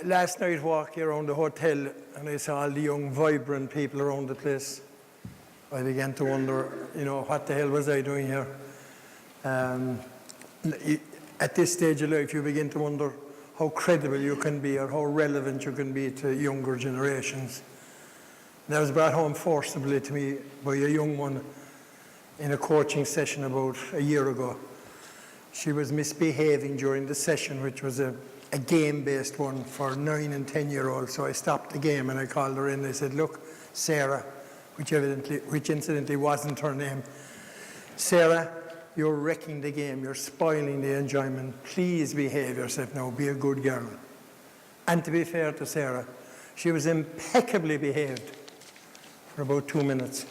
Last night walking around the hotel and I saw all the young, vibrant people around the place. I began to wonder, what the hell was I doing here? At this stage of life, you begin to wonder how credible you can be or how relevant you can be to younger generations. That was brought home forcibly to me by a young one in a coaching session about a year ago. She was misbehaving during the session, which was a game-based one for 9 and 10-year-olds. So I stopped the game and I called her in and I said, look, Sarah, which incidentally wasn't her name, Sarah, you're wrecking the game, you're spoiling the enjoyment. Please behave yourself now, be a good girl. And to be fair to Sarah, she was impeccably behaved for about 2 minutes.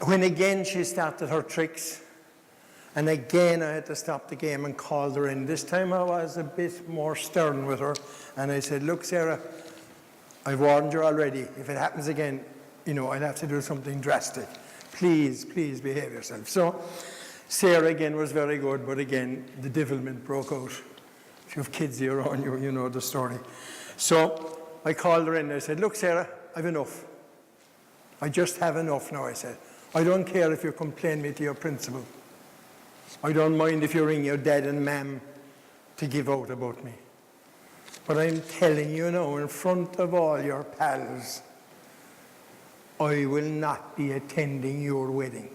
When again she started her tricks, and again I had to stop the game and called her in. This time I was a bit more stern with her, and I said, look, Sarah, I've warned you already. If it happens again, I'll have to do something drastic. Please behave yourself. So Sarah again was very good, but again, the devilment broke out. If you have kids here on you, you know the story. So I called her in and I said, look, Sarah, I've enough. I just have enough now, I said. I don't care if you complain me to your principal. I don't mind if you ring your dad and ma'am to give out about me. But I'm telling you now, in front of all your pals, I will not be attending your wedding.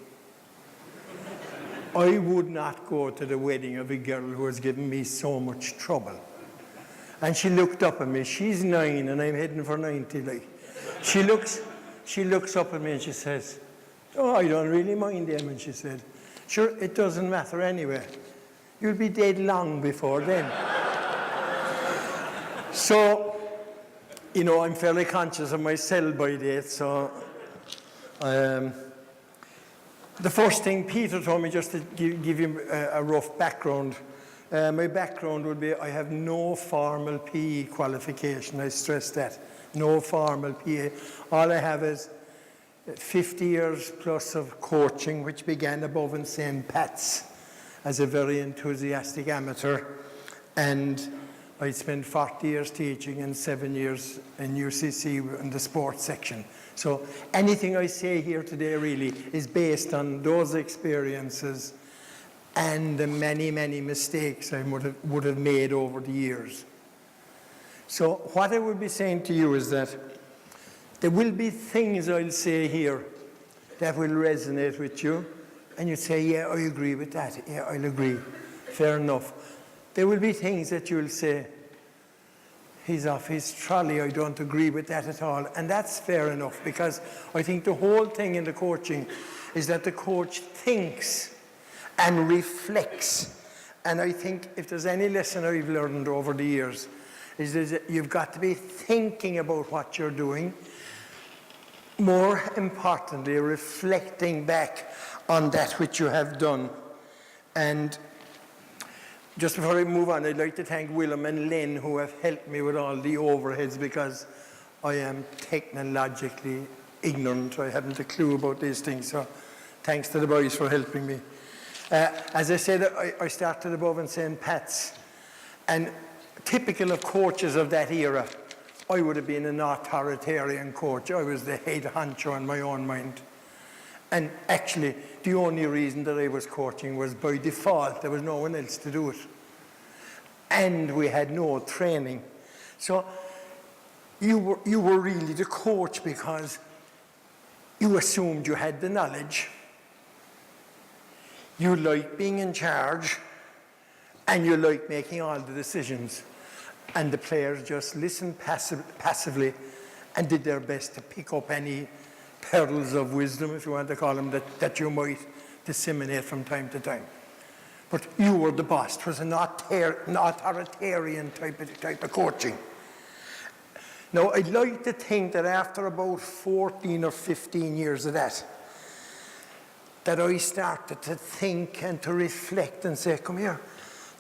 I would not go to the wedding of a girl who has given me so much trouble. And she looked up at me. She's 9 and I'm heading for 90. Like. She looks up at me and she says, oh, I don't really mind, Eamonn, she said. Sure, it doesn't matter anyway. You'll be dead long before then. So, I'm fairly conscious of my sell-by date, so the first thing Peter told me, just to give you a rough background, my background would be I have no formal PE qualification, I stress that, no formal PE. All I have is 50 years plus of coaching, which began above in St. Pat's as a very enthusiastic amateur, and I spent 40 years teaching and 7 years in UCC in the sports section. So anything I say here today really is based on those experiences and the many, many mistakes I would have made over the years. So what I would be saying to you is that there will be things I'll say here that will resonate with you, and you say, yeah, I agree with that. Yeah, I'll agree. Fair enough. There will be things that you'll say, he's off his trolley, I don't agree with that at all. And that's fair enough, because I think the whole thing in the coaching is that the coach thinks and reflects. And I think if there's any lesson I've learned over the years, is that you've got to be thinking about what you're doing. More importantly, reflecting back on that which you have done. And just before I move on, I'd like to thank Willem and Len, who have helped me with all the overheads, because I am technologically ignorant. I haven't a clue about these things, so thanks to the boys for helping me. As I said, I started above in St. Pat's, and typical of coaches of that era, I would have been an authoritarian coach. I was the head honcho in my own mind. And actually, the only reason that I was coaching was by default. There was no one else to do it. And we had no training. So you were really the coach because you assumed you had the knowledge. You liked being in charge, and you liked making all the decisions. And the players just listened passively and did their best to pick up any pearls of wisdom, if you want to call them, that you might disseminate from time to time. But you were the boss. It was an authoritarian type of coaching. Now, I'd like to think that after about 14 or 15 years of that I started to think and to reflect and say, come here,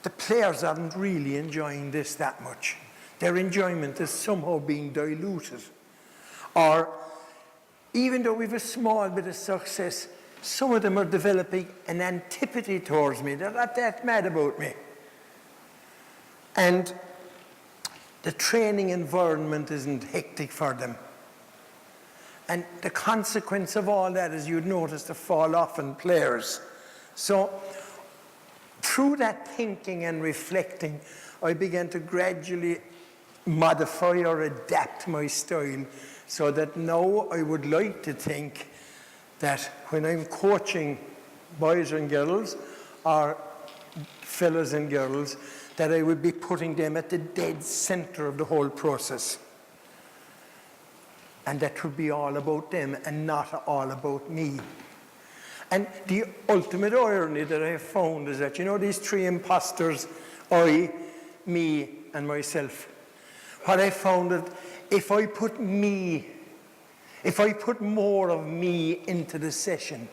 the players aren't really enjoying this that much. Their enjoyment is somehow being diluted. Or even though we have a small bit of success, some of them are developing an antipathy towards me. They're not that mad about me. And the training environment isn't hectic for them. And the consequence of all that is you'd notice the fall off in players. So through that thinking and reflecting, I began to gradually modify or adapt my style so that now I would like to think that when I'm coaching boys and girls or fellas and girls, that I would be putting them at the dead center of the whole process. And that would be all about them and not all about me. And the ultimate irony that I have found is that, you know, these three imposters, I, me, and myself. What I found that if I put more of me into the session,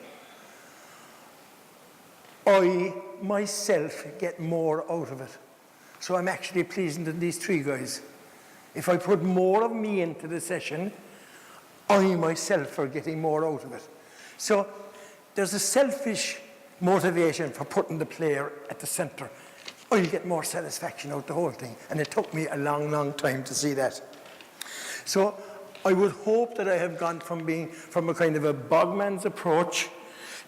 I, myself, get more out of it. So I'm actually pleasing to these three guys. If I put more of me into the session, I, myself, are getting more out of it. So there's a selfish motivation for putting the player at the center. I'll get more satisfaction out of the whole thing. And it took me a long, long time to see that. So I would hope that I have gone from a kind of a bogman's approach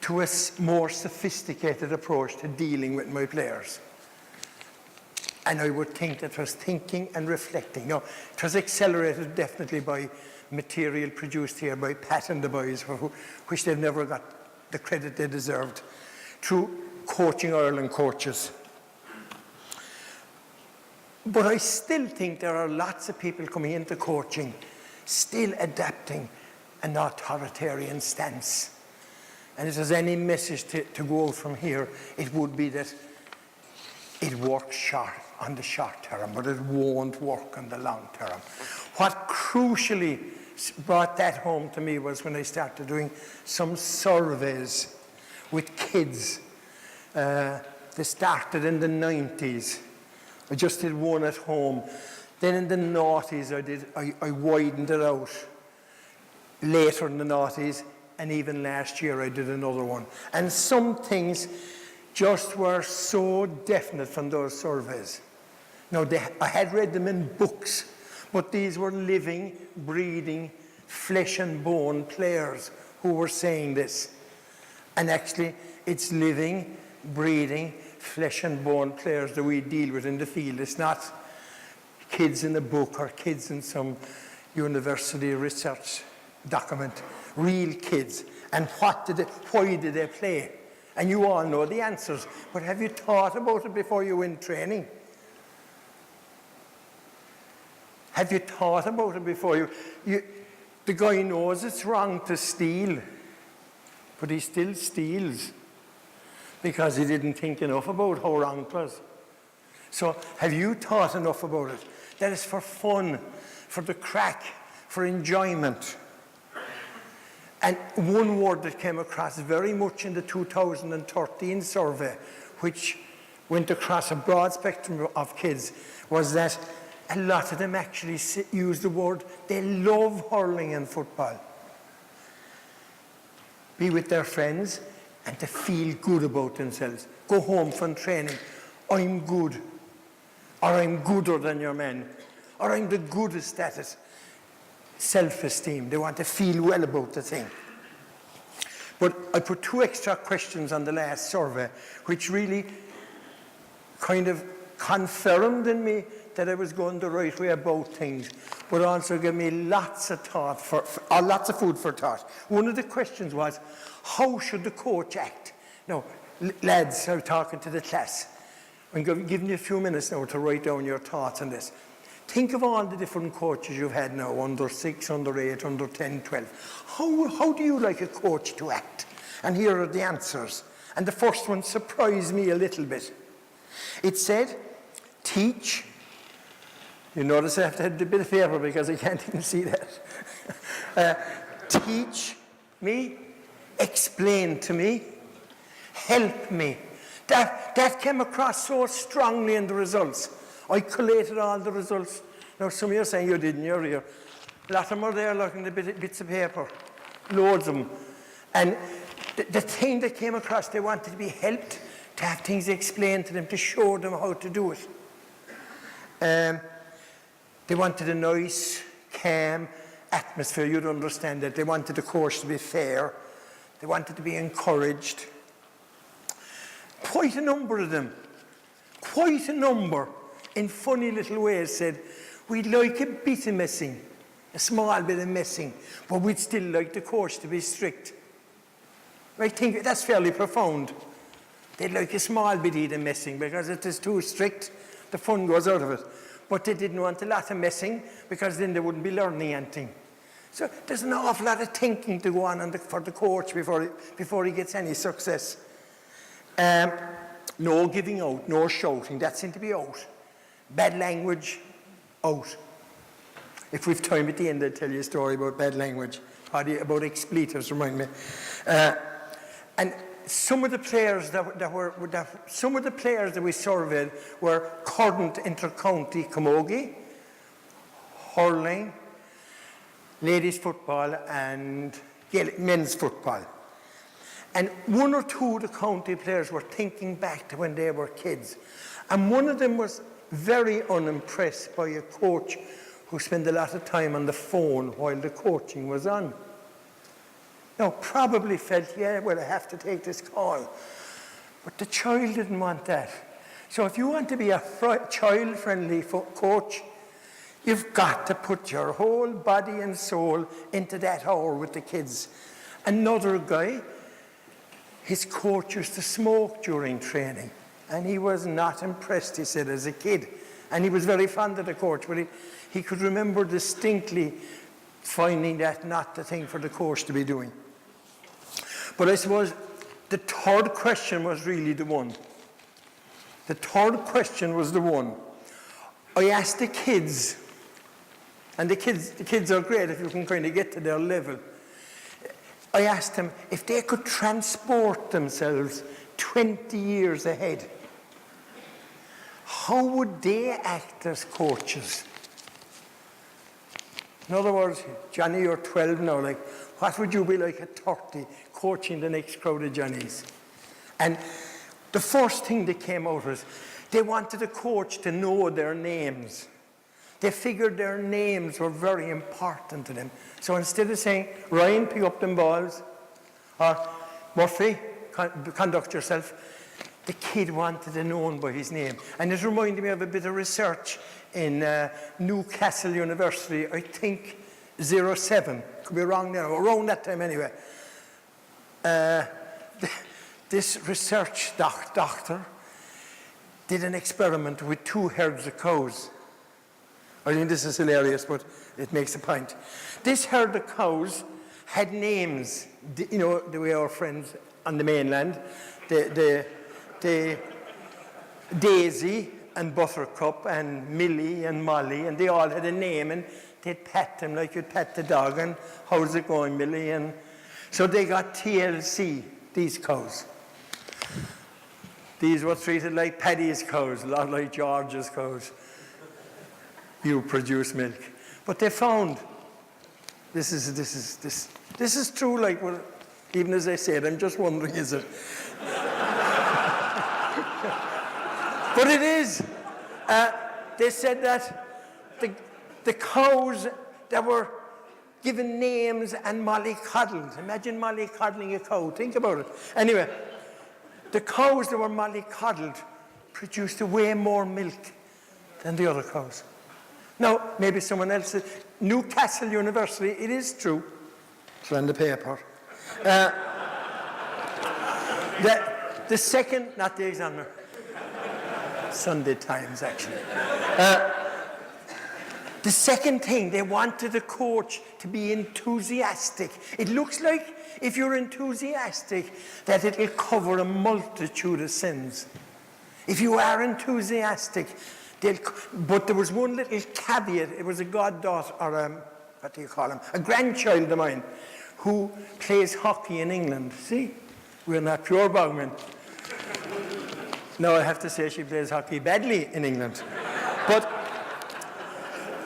to a more sophisticated approach to dealing with my players. And I would think that was thinking and reflecting. Now, it was accelerated definitely by material produced here by Pat and the boys, which they've never got the credit they deserved, through Coaching Ireland coaches. But I still think there are lots of people coming into coaching, still adapting an authoritarian stance. And if there's any message to go out from here, it would be that it works on the short term, but it won't work on the long term. What crucially brought that home to me was when I started doing some surveys with kids. They started in the 90s. I just did one at home. Then in the noughties, I widened it out. Later in the noughties, and even last year I did another one. And some things just were so definite from those surveys. Now, I had read them in books, but these were living, breathing, flesh and bone players who were saying this. And actually, it's living, breathing, flesh and bone players that we deal with in the field. It's not kids in a book or kids in some university research document. Real kids. And why did they play? And you all know the answers. But have you thought about it before you went training? Have you thought about it before the guy knows it's wrong to steal, but he still steals because he didn't think enough about how wrong it was. So have you thought enough about it? That is for fun, for the crack, for enjoyment. And one word that came across very much in the 2013 survey, which went across a broad spectrum of kids, was that a lot of them actually use the word, they love hurling and football. Be with their friends and to feel good about themselves. Go home from training, I'm good, or I'm gooder than your man, or I'm the goodest at it. Self-esteem, they want to feel well about the thing. But I put 2 extra questions on the last survey, which really kind of confirmed in me that I was going the right way about things, but also gave me lots of thought lots of food for thought. One of the questions was, how should the coach act? Now, lads, I'm talking to the class. I'm giving you a few minutes now to write down your thoughts on this. Think of all the different coaches you've had now, under 6, under 8, under 10, 12. How do you like a coach to act? And here are the answers. And the first one surprised me a little bit. It said, teach. You notice I have to have a bit of paper because I can't even see that. Teach me, explain to me, help me. That came across so strongly in the results. I collated all the results. Now, some of you are saying you didn't, you're here. A lot of them are there looking at bits of paper, loads of them. And the thing that came across, they wanted to be helped, to have things explained to them, to show them how to do it. They wanted a nice, calm atmosphere. You'd understand that. They wanted the course to be fair. They wanted to be encouraged. Quite a number of them, in funny little ways said, we'd like a bit of messing, a small bit of messing, but we'd still like the course to be strict. I think that's fairly profound. They'd like a small bit of messing, because if it's too strict, the fun goes out of it. But they didn't want a lot of messing, because then they wouldn't be learning anything. So there's an awful lot of thinking to go on for the coach before he gets any success. No giving out, no shouting, that seemed to be out. Bad language, out. If we've time at the end, I'll tell you a story about bad language, about expletives, remind me. And some of the players that we surveyed were current inter-county camogie, hurling, ladies football, and men's football. And one or two of the county players were thinking back to when they were kids. And one of them was very unimpressed by a coach who spent a lot of time on the phone while the coaching was on. Now, probably felt, yeah, well, I have to take this call. But the child didn't want that. So if you want to be a child-friendly coach, you've got to put your whole body and soul into that hour with the kids. Another guy, his coach used to smoke during training, and he was not impressed, he said, as a kid. And he was very fond of the coach, but he could remember distinctly finding that not the thing for the coach to be doing. But I suppose the third question was really the one. The third question was the one. I asked the kids, and the kids are great if you can kind of get to their level. I asked them if they could transport themselves 20 years ahead, how would they act as coaches? In other words, Johnny, you're 12 now, like, what would you be like at 30 coaching the next crowd of Johnnies? And the first thing that came out was they wanted the coach to know their names. They figured their names were very important to them. So instead of saying, Ryan, pick up them balls, or Murphy, conduct yourself, the kid wanted to know him by his name. And it reminded me of a bit of research in Newcastle University, I think 07, could be wrong now, around that time anyway. This research doctor did an experiment with 2 herds of cows. I think this is hilarious, but it makes a point. This herd of cows had names, you know, the way our friends on the mainland, the Daisy and Buttercup and Millie and Molly, and they all had a name, and they'd pat them like you'd pat the dog, and how's it going, Millie? And so they got TLC, these cows. These were treated like Paddy's cows, a lot like George's cows. You produce milk. But they found, this is true, like, well, even as I said, I'm just wondering, is it? But it is. They said that the cows that were given names and mollycoddled, imagine mollycoddling a cow, think about it. Anyway, the cows that were mollycoddled produced way more milk than the other cows. Now, maybe someone else said, Newcastle University, it is true. It's on the paper. The second, not the Examiner, Sunday Times, actually. The second thing, they wanted the coach to be enthusiastic. It looks like if you're enthusiastic, that it'll cover a multitude of sins. If you are enthusiastic, but there was one little caveat. It was a goddaughter, or what do you call him? A grandchild of mine who plays hockey in England. See, we're not pure bogmen. Now I have to say she plays hockey badly in England. But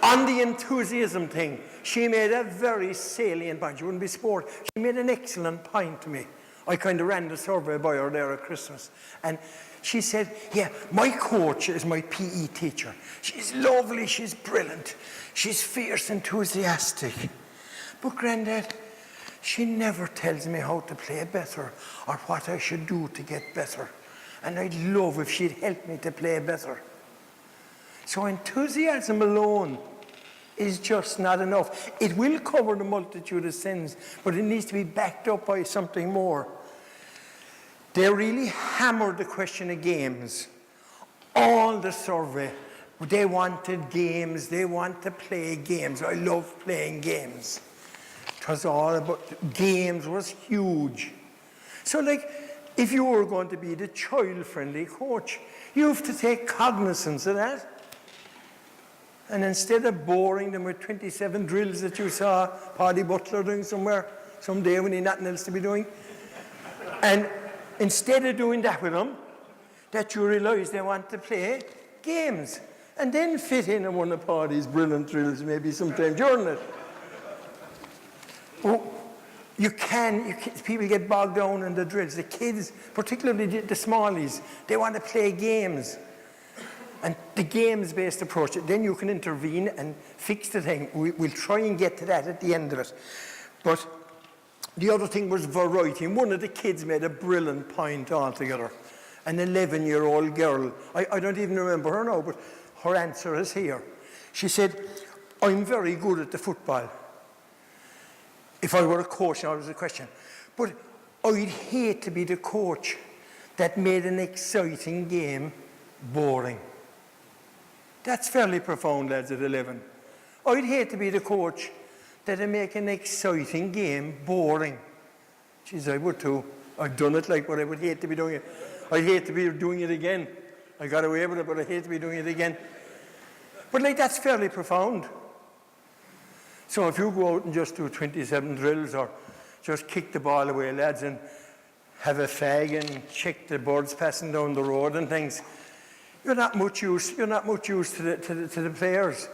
on the enthusiasm thing, she made a very salient point. She wouldn't be sport. She made an excellent point to me. I kind of ran the survey by her there at Christmas. And She said, yeah, my coach is my PE teacher. She's lovely, she's brilliant, she's fierce, enthusiastic. But Grandad, she never tells me how to play better or what I should do to get better. And I'd love if she'd help me to play better. So enthusiasm alone is just not enough. It will cover the multitude of sins, but it needs to be backed up by something more. They really hammered the question of games. All the survey, they wanted games, they want to play games. I love playing games. It was all about, games was huge. So like, if you were going to be the child-friendly coach, you have to take cognizance of that. And instead of boring them with 27 drills that you saw Paddy Butler doing somewhere, someday when he had nothing else to be doing, and instead of doing that with them, that you realise they want to play games, and then fit in one of Paddy's brilliant drills maybe sometime during it. Oh, people get bogged down in the drills. The kids, particularly the smallies, they want to play games. And the games-based approach, then you can intervene and fix the thing. We'll try and get to that at the end of it. But the other thing was variety. And one of the kids made a brilliant point altogether. An 11-year-old girl, I don't even remember her now, but her answer is here. She said, I'm very good at the football. If I were a coach, now was a question. But I'd hate to be the coach that made an exciting game boring. That's fairly profound, lads, at 11. I'd hate to be the coach that'd make an exciting game boring. Geez, I would too. I've done it but I would hate to be doing it. I'd hate to be doing it again. I got away with it, but I hate to be doing it again. But that's fairly profound. So if you go out and just do 27 drills or just kick the ball away, lads, and have a fag and check the birds passing down the road and things, you're not much use to the players.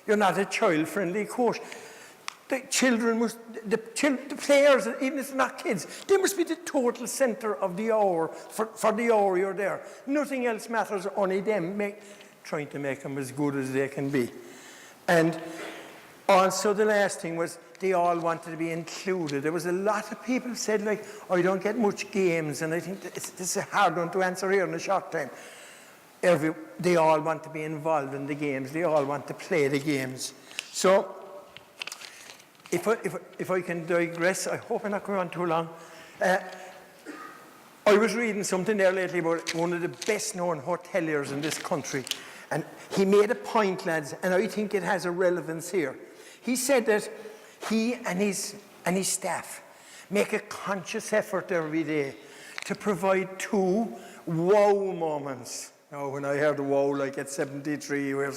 You're not a child-friendly coach. The players, even if they're not kids, they must be the total centre of the hour for the hour you're there. Nothing else matters, only them trying to make them as good as they can be. And also the last thing was they all wanted to be included. There was a lot of people said, I don't get much games, and I think this is a hard one to answer here in a short time. They all want to be involved in the games. They all want to play the games. So, if I can digress, I hope I'm not going on too long. I was reading something there lately about one of the best-known hoteliers in this country, and he made a point, lads, and I think it has a relevance here. He said that he and his staff make a conscious effort every day to provide 2 wow moments. Now, when I heard wow, at 73, we have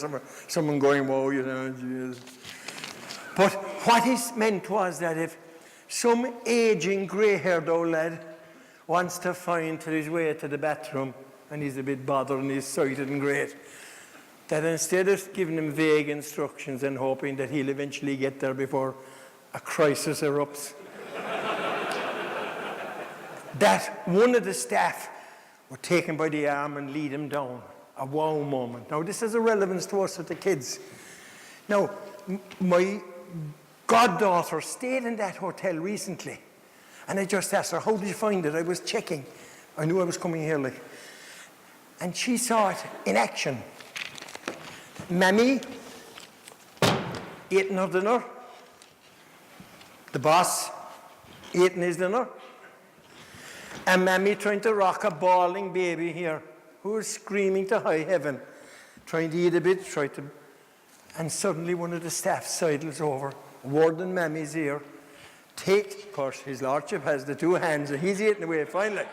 someone going wow, geez. But what he meant was that if some aging, grey-haired old lad wants to find his way to the bathroom, and he's a bit bothered and he's sighted and great, that instead of giving him vague instructions and hoping that he'll eventually get there before a crisis erupts, that one of the staff would take him by the arm and lead him down. A wow moment. Now, this has a relevance to us with the kids. Now, my goddaughter stayed in that hotel recently, and I just asked her, how did you find it? I was checking. I knew I was coming here, And she saw it in action. Mammy eating her dinner. The boss eating his dinner. And Mammy trying to rock a bawling baby here, who was screaming to high heaven, trying to eat a bit, and suddenly one of the staff sidles over, word in Mammy's ear, of course, his lordship has the 2 hands, and he's eating away finally.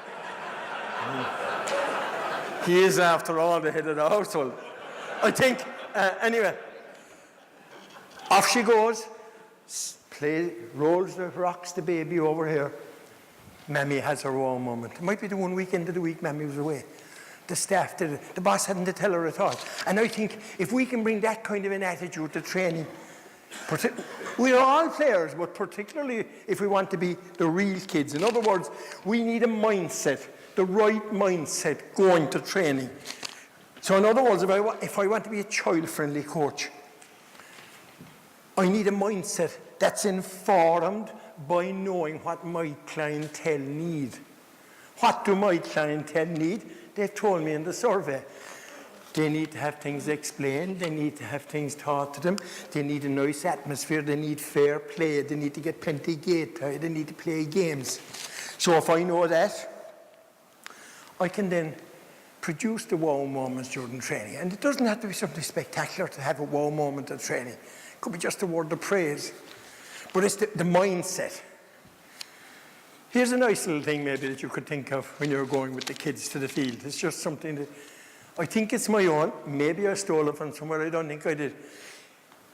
He is, after all, the head of the household. I think, anyway, off she goes, rocks the baby over here. Mammy has her own moment. It might be the one weekend of the week Mammy was away. The staff did it. The boss hadn't to tell her at all. And I think if we can bring that kind of an attitude to training, we're all players, but particularly if we want to be the real kids. In other words, we need a mindset the right mindset going to training. So in other words, if I want to be a child-friendly coach, I need a mindset that's informed by knowing what my clientele need. What do my clientele need? They've told me in the survey. They need to have things explained, they need to have things taught to them, they need a nice atmosphere, they need fair play, they need to get plenty of gate time, they need to play games. So if I know that, I can then produce the wow moments during training. And it doesn't have to be something spectacular to have a wow moment at training. It could be just a word of praise. But it's the mindset. Here's a nice little thing maybe that you could think of when you're going with the kids to the field. It's just something that I think it's my own. Maybe I stole it from somewhere. I don't think I did.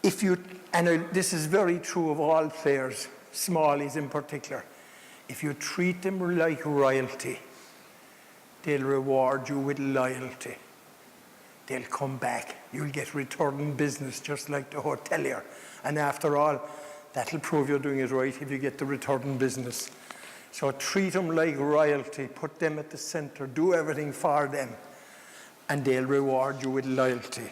This is very true of all players, smallies in particular. If you treat them like royalty, they'll reward you with loyalty. They'll come back. You'll get return business just like the hotelier. And after all, that'll prove you're doing it right if you get the return business. So treat them like royalty. Put them at the center. Do everything for them. And they'll reward you with loyalty.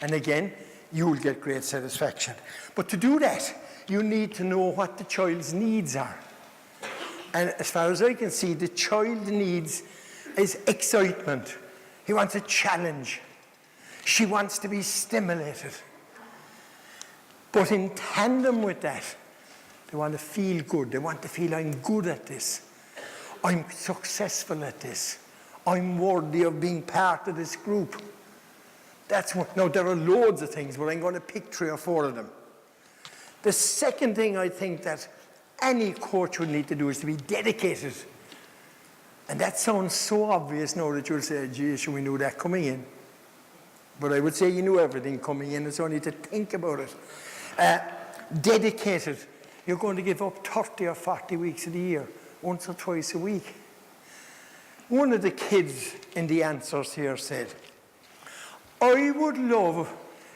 And again, you'll get great satisfaction. But to do that, you need to know what the child's needs are. And as far as I can see, the child needs is excitement. He wants a challenge. She wants to be stimulated. But in tandem with that, they want to feel good. They want to feel, I'm good at this. I'm successful at this. I'm worthy of being part of this group. Now, there are loads of things, but I'm going to pick 3 or 4 of them. The second thing I think that any coach would need to do is to be dedicated. And that sounds so obvious now that you'll say, geez, we knew that coming in. But I would say you knew everything coming in. It's only to think about it. Dedicated. You're going to give up 30 or 40 weeks of the year, once or twice a week. One of the kids in the answers here said, I would love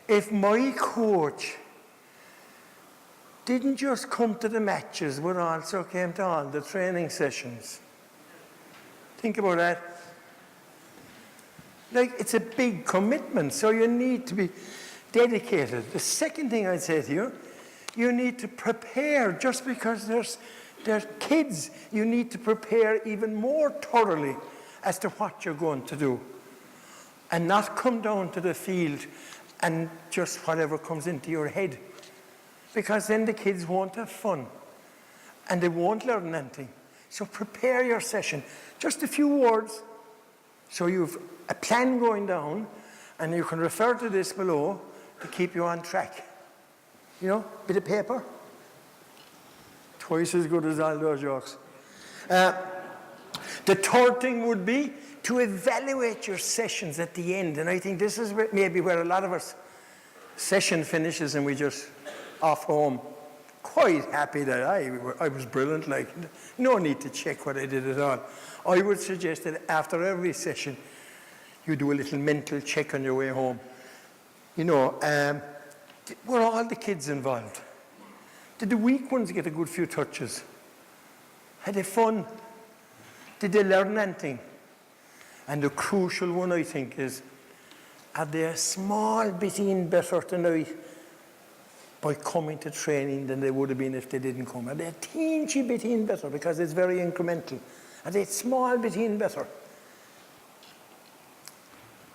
if my coach didn't just come to the matches, but also came to all the training sessions. Think about that. Like, it's a big commitment, so you need to be dedicated. The second thing I'd say to you, you need to prepare. Just because there's kids, you need to prepare even more thoroughly as to what you're going to do. And not come down to the field and just whatever comes into your head. Because then the kids won't have fun. And they won't learn anything. So prepare your session. Just a few words. So you've a plan going down, and you can refer to this below to keep you on track. You know, bit of paper. Twice as good as all those jokes. The third thing would be to evaluate your sessions at the end. And I think this is maybe where a lot of us session finishes and we just off home. Quite happy that I was brilliant, like no need to check what I did at all. I would suggest that after every session, you do a little mental check on your way home. You know, were all the kids involved? Did the weak ones get a good few touches? Had they fun? Did they learn anything? And the crucial one, I think, is, are they a small bit in better tonight by coming to training than they would have been if they didn't come? Are they a teensy bit in better, because it's very incremental? Are they a small bit in better?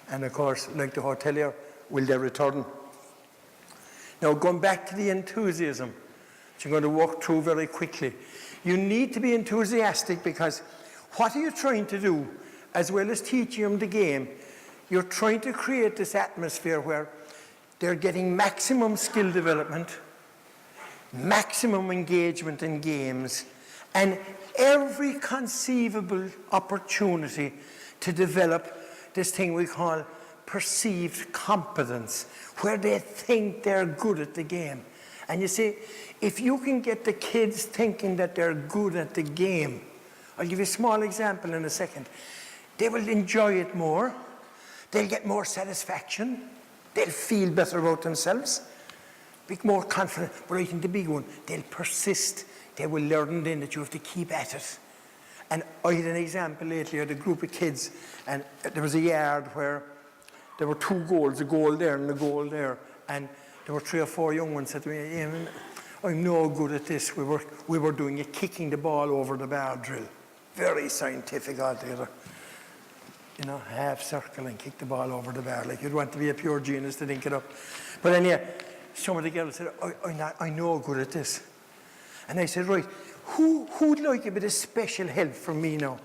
And of course, like the hotelier, will they return? Now, going back to the enthusiasm, which I'm going to walk through very quickly. You need to be enthusiastic, because what are you trying to do? As well as teaching them the game, you're trying to create this atmosphere where they're getting maximum skill development, maximum engagement in games, and every conceivable opportunity to develop this thing we call perceived competence, where they think they're good at the game. And you see, if you can get the kids thinking that they're good at the game, I'll give you a small example in a second. They will enjoy it more. They'll get more satisfaction. They'll feel better about themselves. Be more confident. But I think the big one, they'll persist. They will learn then that you have to keep at it. And I had an example lately. I had a group of kids, and there was a yard where there were 2 goals, a goal there and a goal there. And there were 3 or 4 young ones said to me, Eamonn, I'm no good at this. We were doing a kicking the ball over the bar drill. Very scientific altogether. You know, half circle and kick the ball over the bar. Like you'd want to be a pure genius to think it up. But anyway, some of the girls said, I'm no good at this. And I said, right, who'd like a bit of special help from me now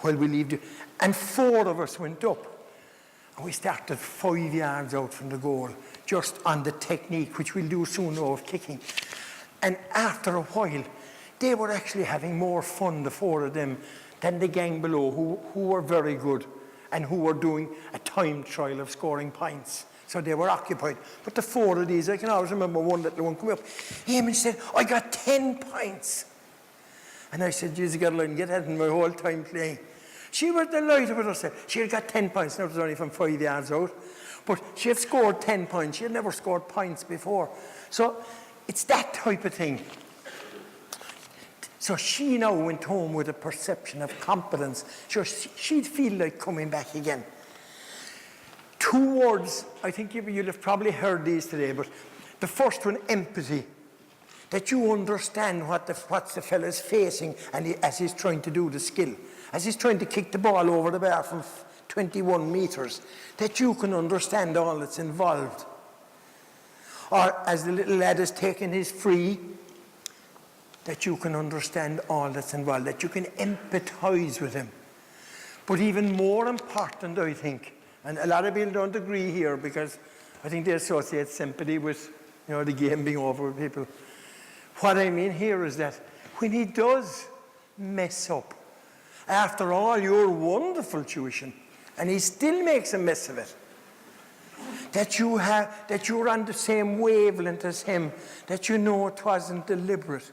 while we leave you? And 4 of us went up. And we started 5 yards out from the goal, just on the technique, which we'll do soon now, of kicking. And after a while, they were actually having more fun, the 4 of them, than the gang below, who were very good and who were doing a time trial of scoring points. So they were occupied. But the 4 of these, I can always remember one little one coming up. Eamonn said, I got 10 points. And I said, geez, GAALearning, get that in my whole time playing. She was delighted with herself. She had got 10 points. Now it was only from 5 yards out. But she had scored 10 points. She had never scored points before. So it's that type of thing. So she now went home with a perception of competence. So she'd feel like coming back again. 2 words, I think you'll have probably heard these today, but the first one, empathy. That you understand what the fella's facing as he's trying to do the skill. As he's trying to kick the ball over the bar from 21 metres. That you can understand all that's involved. Or as the little lad is taking his free, that you can understand all that's involved, that you can empathise with him. But even more important, I think, and a lot of people don't agree here because I think they associate sympathy with, the game being over with people. What I mean here is that when he does mess up, after all your wonderful tuition, and he still makes a mess of it, that you're on the same wavelength as him, that you know it wasn't deliberate,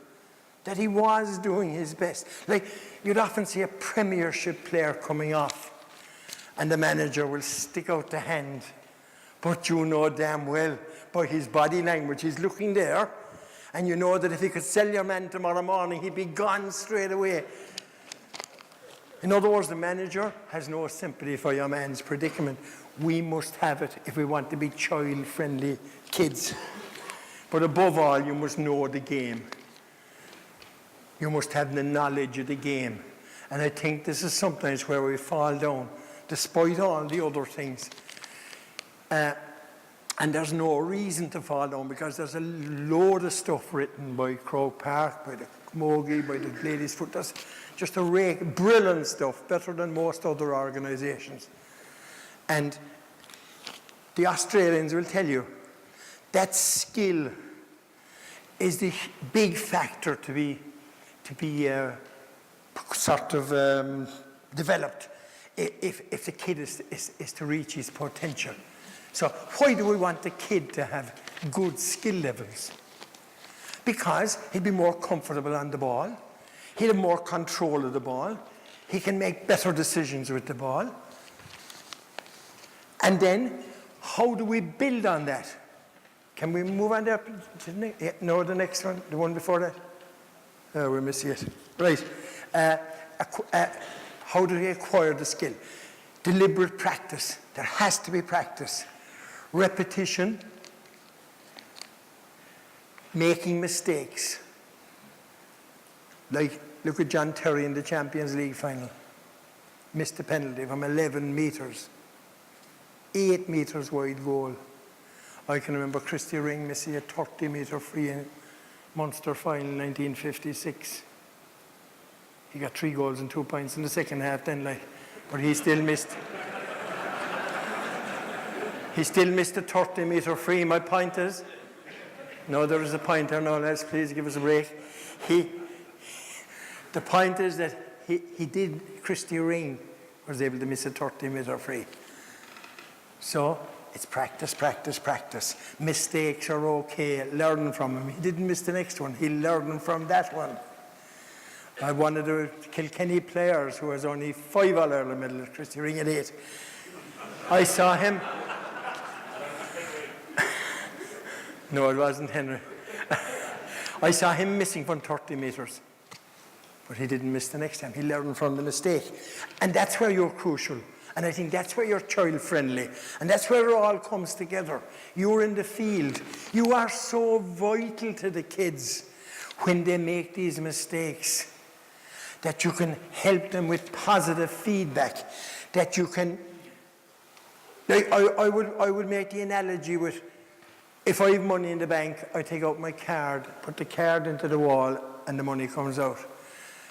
that he was doing his best. Like, you'd often see a Premiership player coming off, and the manager will stick out the hand. But you know damn well, by his body language, he's looking there, and you know that if he could sell your man tomorrow morning, he'd be gone straight away. In other words, the manager has no sympathy for your man's predicament. We must have it if we want to be child-friendly kids. But above all, you must know the game. You must have the knowledge of the game. And I think this is sometimes where we fall down, despite all the other things. And there's no reason to fall down because there's a load of stuff written by Croke Park, by the Camogie, by the Ladies' Foot. There's just a rake, brilliant stuff, better than most other organisations. And the Australians will tell you that skill is the big factor to be developed if the kid is to reach his potential. So why do we want the kid to have good skill levels? Because he'd be more comfortable on the ball, he'd have more control of the ball, he can make better decisions with the ball. And then, how do we build on that? Can we move on there? No, the next one, the one before that? Oh, we're missing it. Right. How do we acquire the skill? Deliberate practice. There has to be practice. Repetition. Making mistakes. Like, look at John Terry in the Champions League final. Missed a penalty from 11 metres. 8 metres wide goal. I can remember Christy Ring missing a 30-metre free in Munster final in 1956. He got 3 goals and 2 points in the second half then, but he still missed. He still missed a 30-metre free. My point is, no, there is a point there, no, lads, please give us a break. The point is that Christy Ring was able to miss a 30-metre free. So it's practice, practice, practice. Mistakes are okay. Learn from him. He didn't miss the next one. He learned from that one. One of the Kilkenny players who has only 5 All-Ireland medals, Christy Ring at 8. I saw him. No, it wasn't Henry. I saw him missing from 30 metres. but he didn't miss the next time. He learned from the mistake. And that's where you're crucial. And I think that's where you're child-friendly. And that's where it all comes together. You're in the field. You are so vital to the kids when they make these mistakes, that you can help them with positive feedback, that you can... I would make the analogy with, if I have money in the bank, I take out my card, put the card into the wall, and the money comes out.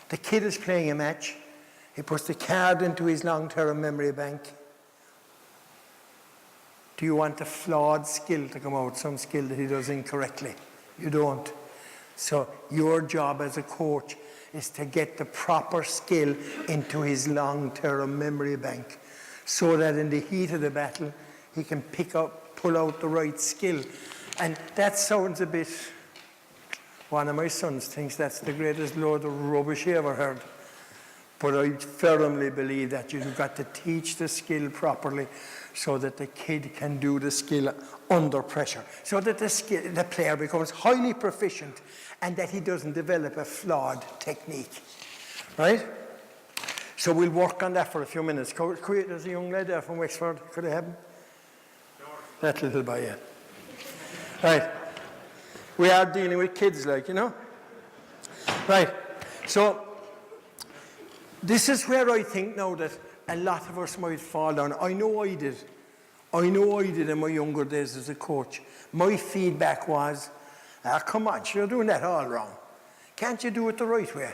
The kid is playing a match. He puts the card into his long-term memory bank. Do you want a flawed skill to come out, some skill that he does incorrectly? You don't. So your job as a coach is to get the proper skill into his long-term memory bank, so that in the heat of the battle, he can pull out the right skill. And that sounds a bit... One of my sons thinks that's the greatest load of rubbish he ever heard. But I firmly believe that you've got to teach the skill properly so that the kid can do the skill under pressure, so that the player becomes highly proficient and that he doesn't develop a flawed technique. Right? So we'll work on that for a few minutes. There's a young lad there from Wexford. Could I have him? That little boy, yeah. Right. We are dealing with kids, like, you know. Right. So this is where I think now that a lot of us might fall down. I know I did. I know I did in my younger days as a coach. My feedback was, come on, you're doing that all wrong. Can't you do it the right way?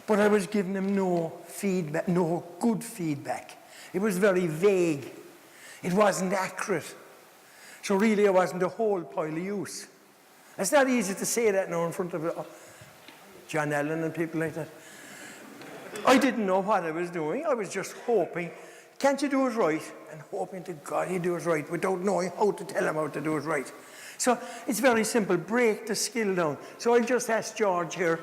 But I was giving them no feedback, no good feedback. It was very vague. It wasn't accurate. So really I wasn't a whole pile of use. It's not easy to say that now in front of John Allen and people like that. I didn't know what I was doing. I was just hoping, can't you do it right? And hoping to God he'd do it right without knowing how to tell him how to do it right. So it's very simple. Break the skill down. So I'll just ask George here.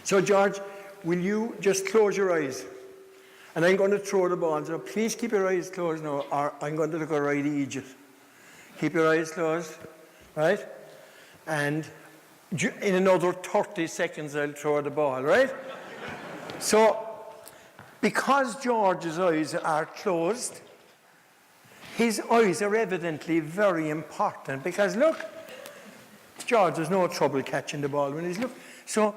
So George, will you just close your eyes? And I'm going to throw the ball. So please keep your eyes closed now, or I'm going to look at right Egypt. Keep your eyes closed, right? And in another 30 seconds, I'll throw the ball, right? So, because George's eyes are closed, his eyes are evidently very important, because look, George has no trouble catching the ball when he's looking. So,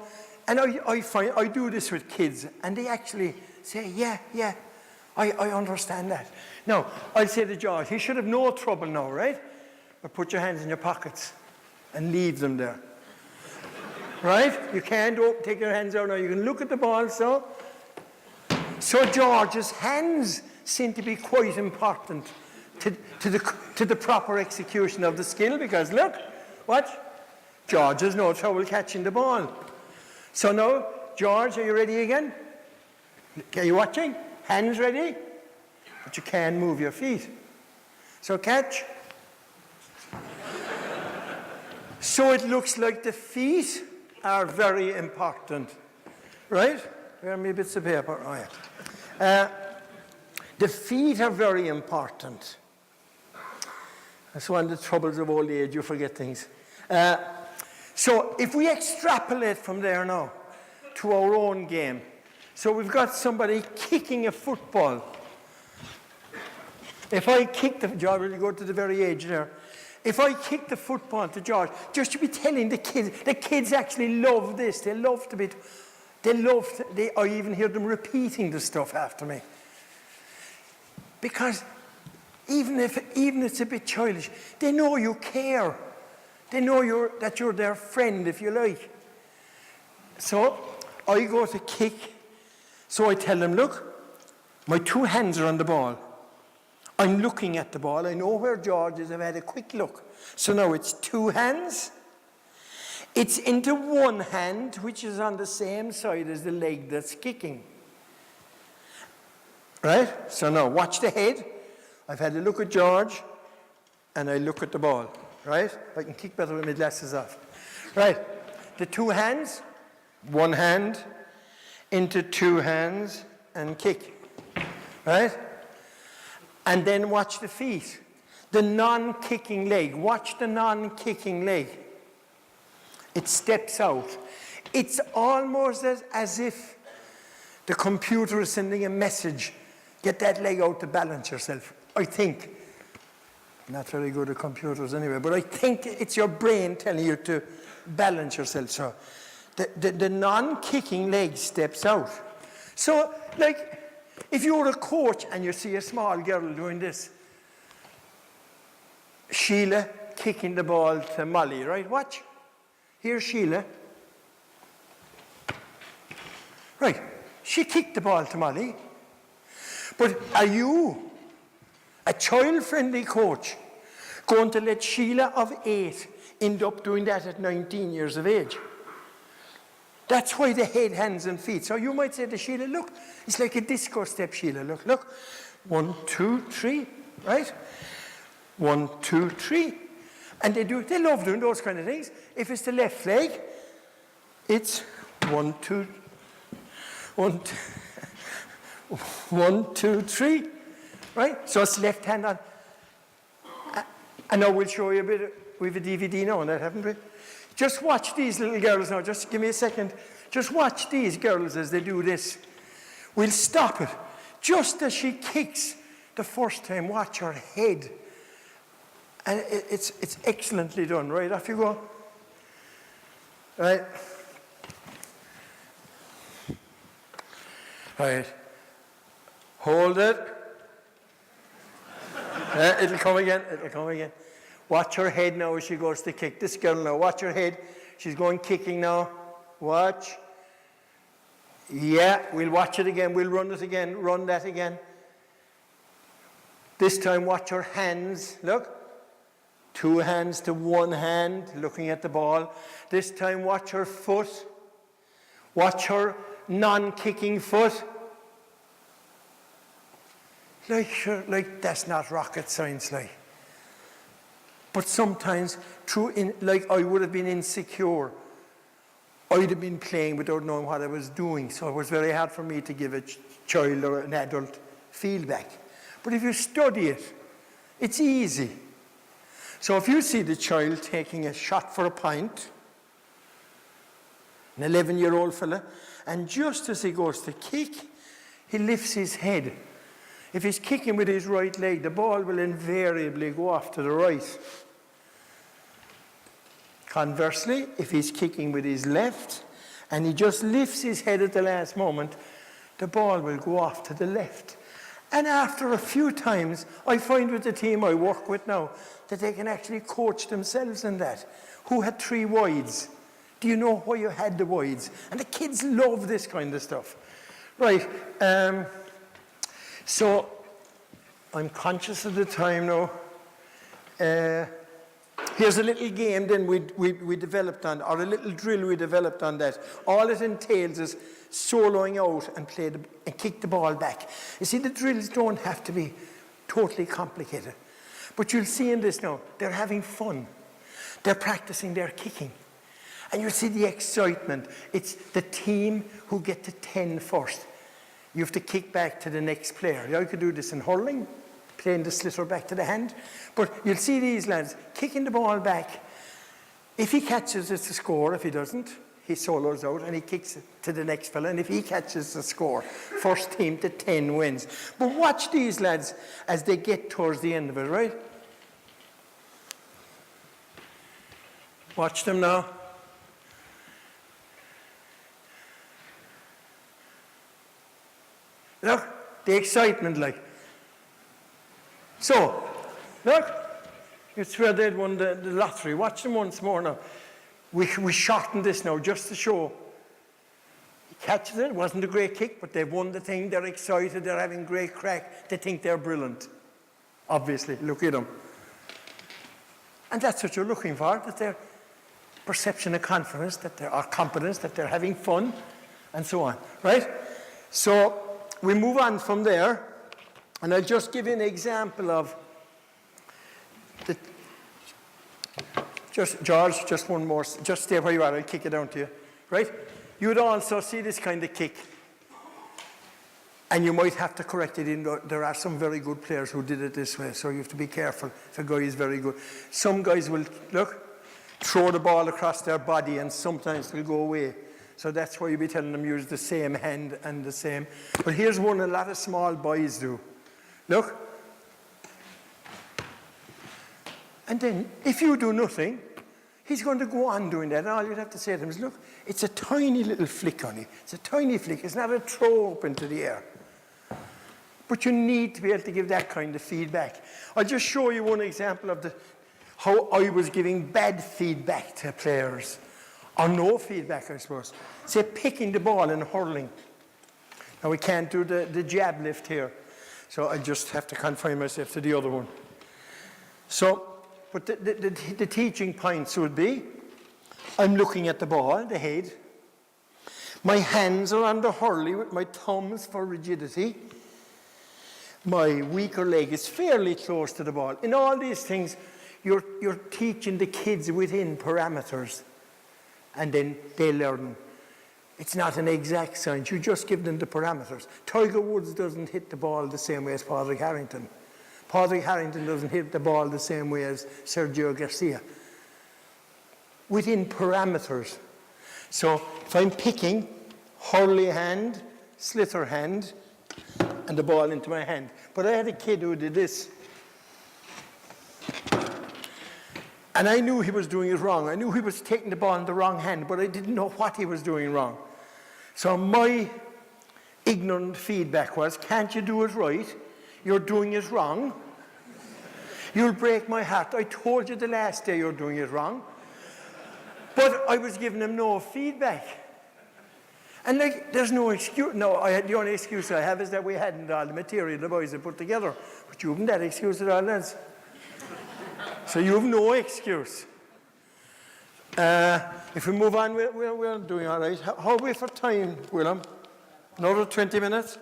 and I do this with kids, and they actually say, yeah, I understand that. Now, I'll say to George, he should have no trouble now, right? But put your hands in your pockets and leave them there. Right? You can't take your hands out now. You can look at the ball, so George's hands seem to be quite important to the proper execution of the skill, because look, watch. George has no trouble catching the ball. So now, George, are you ready again? Are you watching? Hands ready? But you can't move your feet. So catch. So it looks like the feet are very important, right? Where are my bits of paper? Oh, yeah. The feet are very important. That's one of the troubles of old age, you forget things. So if we extrapolate from there now to our own game, so we've got somebody kicking a football. If I kick George, will you go to the very edge there? If I kick the football to George, just to be telling the kids actually love this. They love to be, I even hear them repeating the stuff after me. Because even it's a bit childish, they know you care. They know that you're their friend, if you like. So I go to kick. So I tell them, look, my two hands are on the ball. I'm looking at the ball. I know where George is. I've had a quick look. So now it's two hands. It's into one hand, which is on the same side as the leg that's kicking. Right? So now watch the head. I've had a look at George, and I look at the ball. Right? I can kick better with my glasses off. Right? The two hands, one hand, into two hands, and kick. Right? And then watch the feet. The non-kicking leg. Watch the non-kicking leg. It steps out. It's almost as if the computer is sending a message. Get that leg out to balance yourself. I think. Not very good at computers anyway, but I think it's your brain telling you to balance yourself. So the non-kicking leg steps out. So, like, if you're a coach and you see a small girl doing this, Sheila kicking the ball to Molly, right? Watch. Here's Sheila. Right. She kicked the ball to Molly. But are you, a child-friendly coach, going to let Sheila of 8 end up doing that at 19 years of age? That's why the head, hands, and feet. So you might say to Sheila, look, it's like a disco step, Sheila. Look, look. 1, 2, 3, right? 1, 2, 3. And they love doing those kind of things. If it's the left leg, it's 1, 2, 1, 1, 2, 3, right? So it's left hand on. And now we'll show you a bit. We have a DVD now on that, haven't we? Just watch these little girls now. Just give me a second. Just watch these girls as they do this. We'll stop it. Just as she kicks the first time, watch her head. And it's excellently done, right? Off you go. Right. Right. Hold it. It'll come again. It'll come again. Watch her head now as she goes to kick. This girl now, watch her head. She's going kicking now. Watch. Yeah, we'll watch it again. We'll run it again. Run that again. This time, watch her hands. Look. 2 hands to 1 hand, looking at the ball. This time, watch her foot. Watch her non-kicking foot. Like that's not rocket science, like. But sometimes, like I would have been insecure. I'd have been playing without knowing what I was doing, so it was very hard for me to give a child or an adult feedback. But if you study it, it's easy. So if you see the child taking a shot for a pint, an 11-year-old fella, and just as he goes to kick, he lifts his head. If he's kicking with his right leg, the ball will invariably go off to the right. Conversely, if he's kicking with his left, and he just lifts his head at the last moment, the ball will go off to the left. And after a few times, I find with the team I work with now, that they can actually coach themselves in that. Who had 3 wides? Do you know why you had the wides? And the kids love this kind of stuff. Right. So I'm conscious of the time now. Here's a little game then we developed on, or a little drill we developed on that. All it entails is soloing out and and kick the ball back. You see, the drills don't have to be totally complicated. But you'll see in this now, they're having fun. They're practicing their kicking. And you'll see the excitement. It's the team who get to 10 first. You have to kick back to the next player. You could do this in hurling, playing the sliotar back to the hand. But you'll see these lads kicking the ball back. If he catches, it's a score. If he doesn't, he solos out and he kicks it to the next fella. And if he catches the score, first team to 10 wins. But watch these lads as they get towards the end of it, right? Watch them now. Look, the excitement, like. So, look, it's where they'd won the lottery. Watch them once more now. We shortened this now just to show. He catches it. It wasn't a great kick, but they've won the thing. They're excited. They're having great crack. They think they're brilliant. Obviously, look at them. And that's what you're looking for, that their perception of confidence, that they are competence, that they're having fun, and so on, right? So we move on from there, and I'll just give you an example of George, just one more, just stay where you are, I'll kick it down to you, right? You would also see this kind of kick, and you might have to correct it in. There are some very good players who did it this way, so you have to be careful if a guy is very good. Some guys will, look, throw the ball across their body, and sometimes they'll go away. So that's why you'll be telling them use the same hand and the same. But here's one a lot of small boys do. Look. And then, if you do nothing, he's going to go on doing that. And all you'd have to say to him is, look, it's a tiny little flick, honey. It's a tiny flick. It's not a throw up into the air. But you need to be able to give that kind of feedback. I'll just show you one example of how I was giving bad feedback to players. Or no feedback, I suppose. Say, picking the ball and hurling. Now, we can't do the jab lift here. So I just have to confine myself to the other one. So, but the teaching points would be, I'm looking at the ball, the head. My hands are on the hurley with my thumbs for rigidity. My weaker leg is fairly close to the ball. In all these things, you're teaching the kids within parameters. And then they learn. It's not an exact science. You just give them the parameters. Tiger Woods doesn't hit the ball the same way as Padraig Harrington. Padraig Harrington doesn't hit the ball the same way as Sergio Garcia. Within parameters. So if I'm picking, hurley hand, sliotar hand, and the ball into my hand. But I had a kid who did this. And I knew he was doing it wrong. I knew he was taking the ball in the wrong hand, but I didn't know what he was doing wrong. So my ignorant feedback was, can't you do it right? You're doing it wrong. You'll break my heart. I told you the last day you're doing it wrong. But I was giving him no feedback. And like, there's no excuse. No, the only excuse I have is that we hadn't all the material the boys had put together. But you haven't that excuse at all, lads. So you have no excuse. If we move on, we're doing all right. How are we for time, Willem? Another 20 minutes?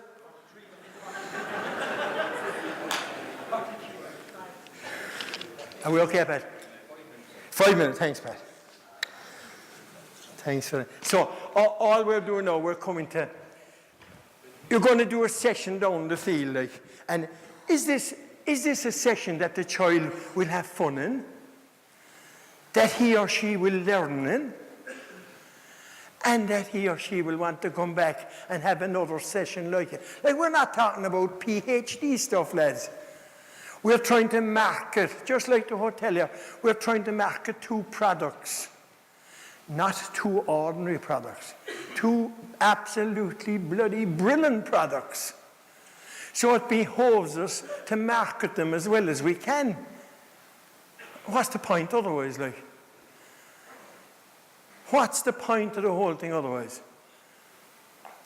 Are we okay, Pat? 5 minutes. Thanks, Pat. Thanks for that. So all we're doing now, we're coming to, you're going to do a session down the field, like, and is this a session that the child will have fun in? That he or she will learn in? And that he or she will want to come back and have another session like it? Like, we're not talking about PhD stuff, lads. We're trying to market, just like the hotelier, we're trying to market 2 products. Not 2 ordinary products. 2 absolutely bloody brilliant products. So it behoves us to market them as well as we can. What's the point otherwise, like? What's the point of the whole thing otherwise?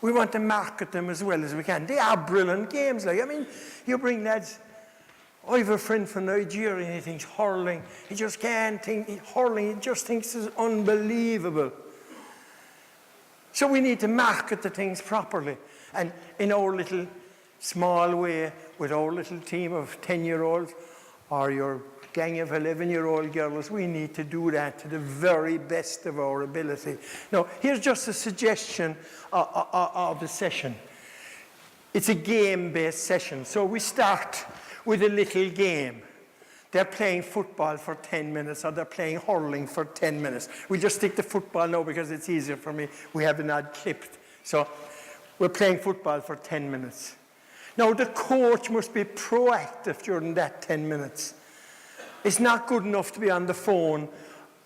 We want to market them as well as we can. They are brilliant games, like, I mean, you bring lads. I have a friend from Nigeria and he thinks hurling. He just can't think, hurling, he just thinks it's unbelievable. So we need to market the things properly. And in our little small way, with our little team of 10-year-olds, or your gang of 11-year-old girls, we need to do that to the very best of our ability. Now, here's just a suggestion of the session. It's a game-based session. So we start with a little game. They're playing football for 10 minutes, or they're playing hurling for 10 minutes. We just stick to football now because it's easier for me. We have an odd clipped. So we're playing football for 10 minutes. Now, the coach must be proactive during that 10 minutes. It's not good enough to be on the phone,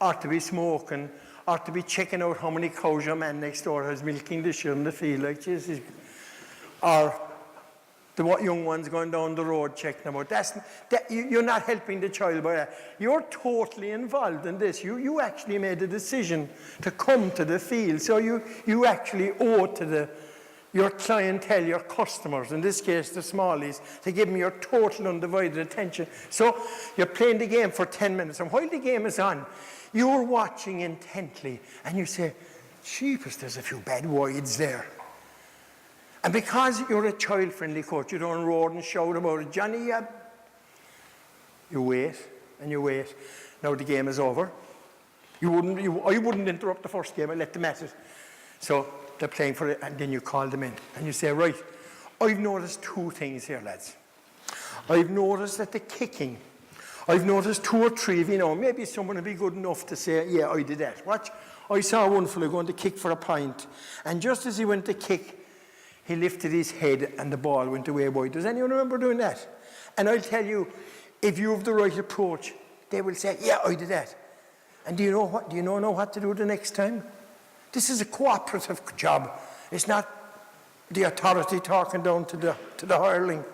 or to be smoking, or to be checking out how many cows your man next door has milking this year in the field, like Jesus. Or the young ones going down the road checking them out. You're not helping the child by that. You're totally involved in this. You actually made a decision to come to the field. So you actually owe to your clientele, your customers, in this case the smallies, to give them your total undivided attention. So you're playing the game for 10 minutes. And while the game is on, you're watching intently. And you say, jeepers, there's a few bad wides there. And because you're a child-friendly coach, you don't roar and shout about it. Johnny, you wait, and you wait. Now the game is over. I wouldn't interrupt the first game. I let them at it. So they're playing for it, and then you call them in. And you say, right, I've noticed 2 things here, lads. I've noticed that the kicking I've noticed 2 or 3 of you know, maybe someone will be good enough to say, yeah, I did that. Watch, I saw one fellow going to kick for a point, and just as he went to kick, he lifted his head and the ball went away wide. Does anyone remember doing that? And I'll tell you, if you have the right approach, they will say, yeah, I did that. And do you know what to do the next time? This is a cooperative job. It's not the authority talking down to the hireling.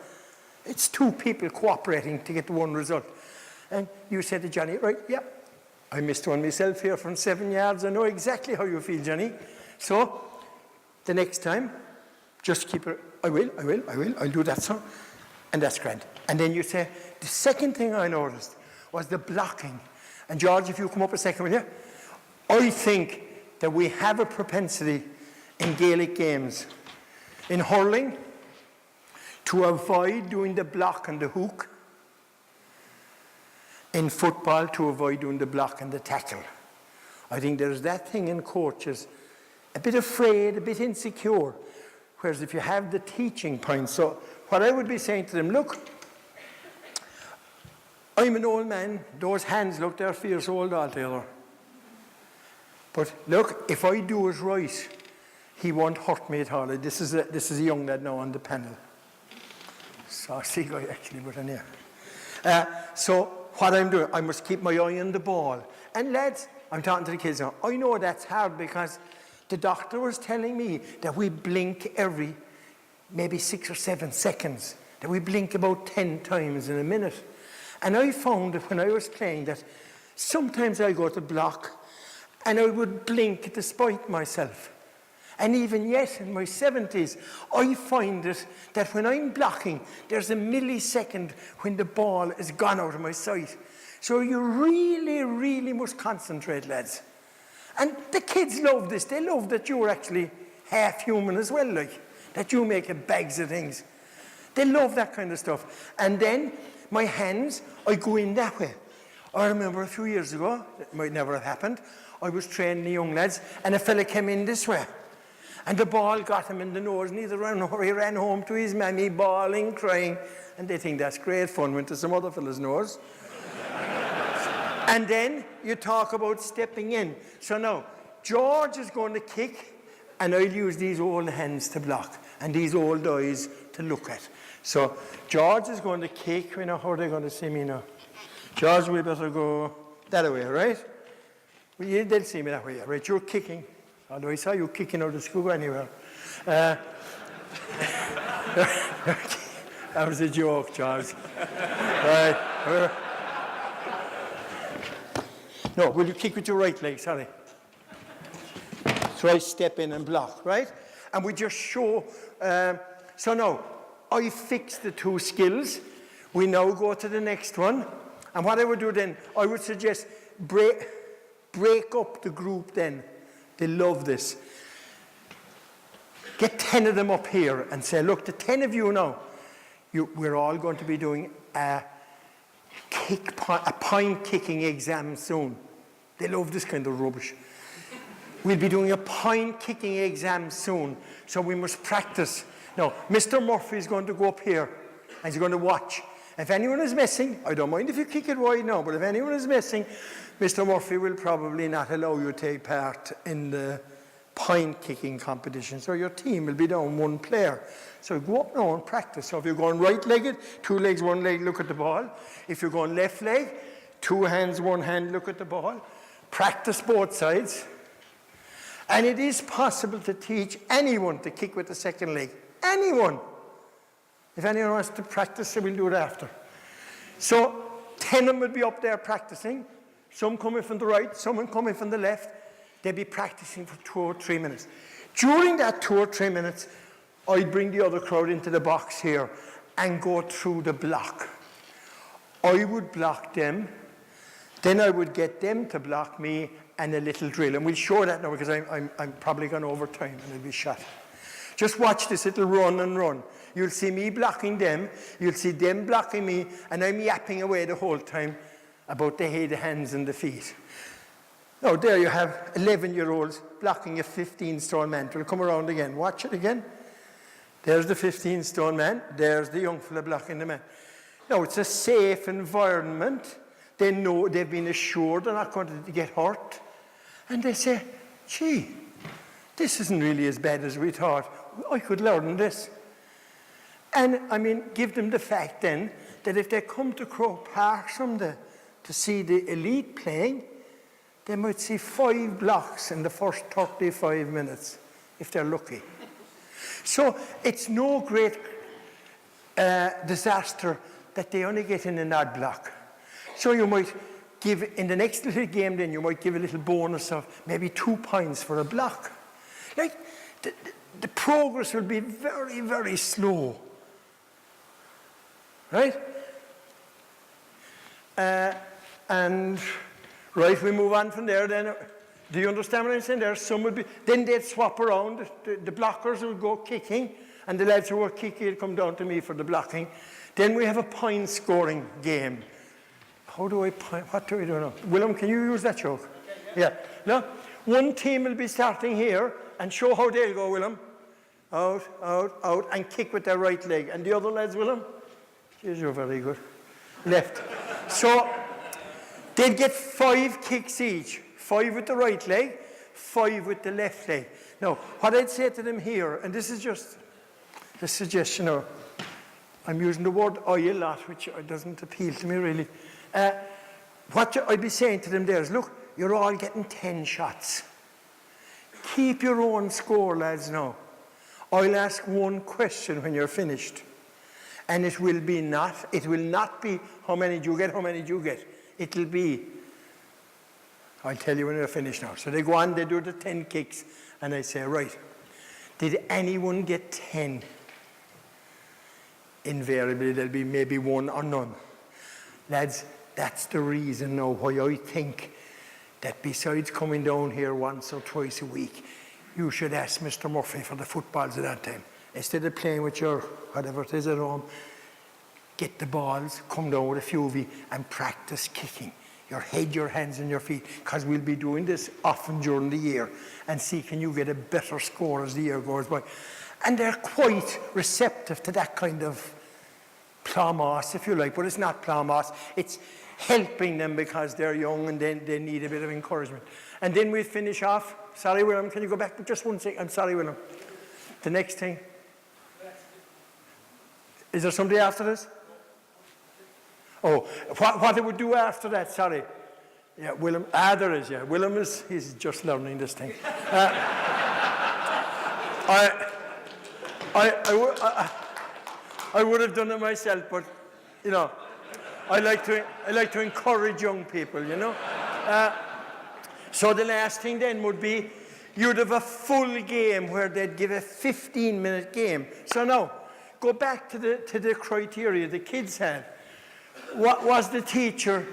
It's 2 people cooperating to get one result. And you said to Johnny, right, yeah, I missed one myself here from 7 yards. I know exactly how you feel, Johnny. So the next time, just keep it, I'll do that, sir. And that's grand. And then you say, the second thing I noticed was the blocking. And George, if you come up a second, will you? I think that we have a propensity in Gaelic games, in hurling, to avoid doing the block and the hook. In football, to avoid doing the block and the tackle. I think there's that thing in coaches, a bit afraid, a bit insecure. Whereas if you have the teaching point, so what I would be saying to them, look, I'm an old man, those hands look, they're fierce old altogether. But look, if I do it right, he won't hurt me at all. This is a young lad now on the panel. Saucy guy actually, but anyhow. So what I'm doing, I must keep my eye on the ball. And lads, I'm talking to the kids now, I know that's hard because the doctor was telling me that we blink every maybe 6 or 7 seconds, that we blink about 10 times in a minute. And I found that when I was playing that sometimes I go to block and I would blink despite myself. And even yet, in my 70s, I find it that when I'm blocking, there's a millisecond when the ball is gone out of my sight. So you really, really must concentrate, lads. And the kids love this. They love that you're actually half human as well, like, that you make bags of things. They love that kind of stuff. And then my hands, I go in that way. I remember a few years ago, it might never have happened, I was training the young lads, and a fella came in this way. And the ball got him in the nose, and he ran home to his mammy, bawling, crying. And they think that's great fun, went to some other fella's nose. And then you talk about stepping in. So now, George is going to kick, and I'll use these old hands to block, and these old eyes to look at. So George is going to kick. We know how they're going to see me now. George, we better go that way, right? Well, they'll see me that way, right? You're kicking. Although I saw you kicking out of school anywhere. That was a joke, Charles. Right. No, will you kick with your right leg? Sorry. So I step in and block, right? And we just show. So now, I fix the 2 skills. We now go to the next one. And what I would do then, I would suggest break up the group then. They love this. Get 10 of them up here and say, look, the 10 of you now, we're all going to be doing a point kicking exam soon. They love this kind of rubbish. We'll be doing a point kicking exam soon, so we must practice. Now, Mr. Murphy is going to go up here and he's going to watch. If anyone is missing, I don't mind if you kick it wide now, but if anyone is missing, Mr. Murphy will probably not allow you to take part in the point kicking competition. So your team will be down 1 player. So go up now and practice. So if you're going right-legged, 2 legs, 1 leg, look at the ball. If you're going left leg, 2 hands, 1 hand, look at the ball. Practice both sides. And it is possible to teach anyone to kick with the second leg. Anyone. If anyone wants to practice, we'll do it after. So 10 of them will be up there practicing. Some coming from the right, some coming from the left. They'll be practicing for 2 or 3 minutes. During that 2 or 3 minutes, I'd bring the other crowd into the box here and go through the block. I would block them, then I would get them to block me, and a little drill. And we'll show that now because I'm probably gone over time and I'll be shot. Just watch this, it'll run and run. You'll see me blocking them, you'll see them blocking me, and I'm yapping away the whole time about the head, the hands, and the feet. Now, there you have 11-year-olds blocking a 15-stone man. It'll come around again. Watch it again. There's the 15-stone man. There's the young fella blocking the man. Now, it's a safe environment they know they've been assured they're not going to get hurt. And they say, gee, this isn't really as bad as we thought. I could learn this. And I mean, give them the fact then that if they come to Croke Park someday to see the elite playing, they might see 5 blocks in the first 35 minutes, if they're lucky. So it's no great disaster that they only get in an odd block. So you might give, in the next little game then, you might give a little bonus of maybe 2 points for a block. Like, the progress will be very, very slow. Right? And right, we move on from there then. Do you understand what I'm saying there? Some would be, then they'd swap around. The blockers would go kicking, and the lads who were kicking would come down to me for the blocking. Then we have a point scoring game. How do I point? What do I do now? Willem, can you use that joke? Yeah. No? One team will be starting here and show how they'll go, Willem. Out, out, out, and kick with their right leg. And the other lads, Willem? Yes, you're very good. Left. So they'd get 5 kicks each. 5 with the right leg, 5 with the left leg. Now, what I'd say to them here, and this is just a suggestion, I'm using the word I a lot, which doesn't appeal to me really. What I'd be saying to them there is, look, you're all getting 10 shots. Keep your own score, lads, now. I'll ask one question when you're finished. And it will not be how many do you get. It'll be, I'll tell you when you're finished now. So they go on, they do the 10 kicks, and I say, right, did anyone get 10? Invariably, there'll be maybe 1 or none. Lads, that's the reason now why I think that besides coming down here once or twice a week, you should ask Mr. Murphy for the footballs at that time. Instead of playing with your, whatever it is at home, get the balls, come down with a few of you and practice kicking. Your head, your hands and your feet, because we'll be doing this often during the year, and see can you get a better score as the year goes by. And they're quite receptive to that kind of plomas, if you like, but it's not plomas, it's helping them because they're young and they need a bit of encouragement. And then we finish off. Sorry, Willem, can you go back just 1 second? I'm sorry, Willem. The next thing. Is there somebody after this? Oh, what they would do after that, sorry. Yeah, Willem, there is, yeah. Willem he's just learning this thing. I would have done it myself, but, you know, I like to encourage young people, you know. So the last thing then would be, you'd have a full game where they'd give a 15-minute game. So now, go back to the criteria the kids had. What was the teacher,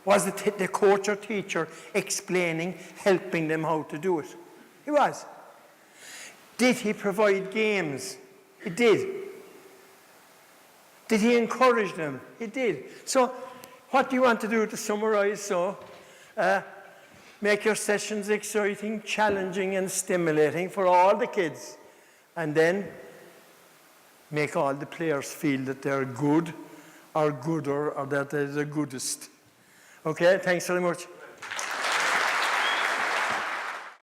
the coach or teacher explaining, helping them how to do it? He was. Did he provide games? He did. Did he encourage them? He did. So what do you want to do to summarize? So make your sessions exciting, challenging and stimulating for all the kids. And then make all the players feel that they're good or gooder or that they're the goodest. Okay, thanks very much.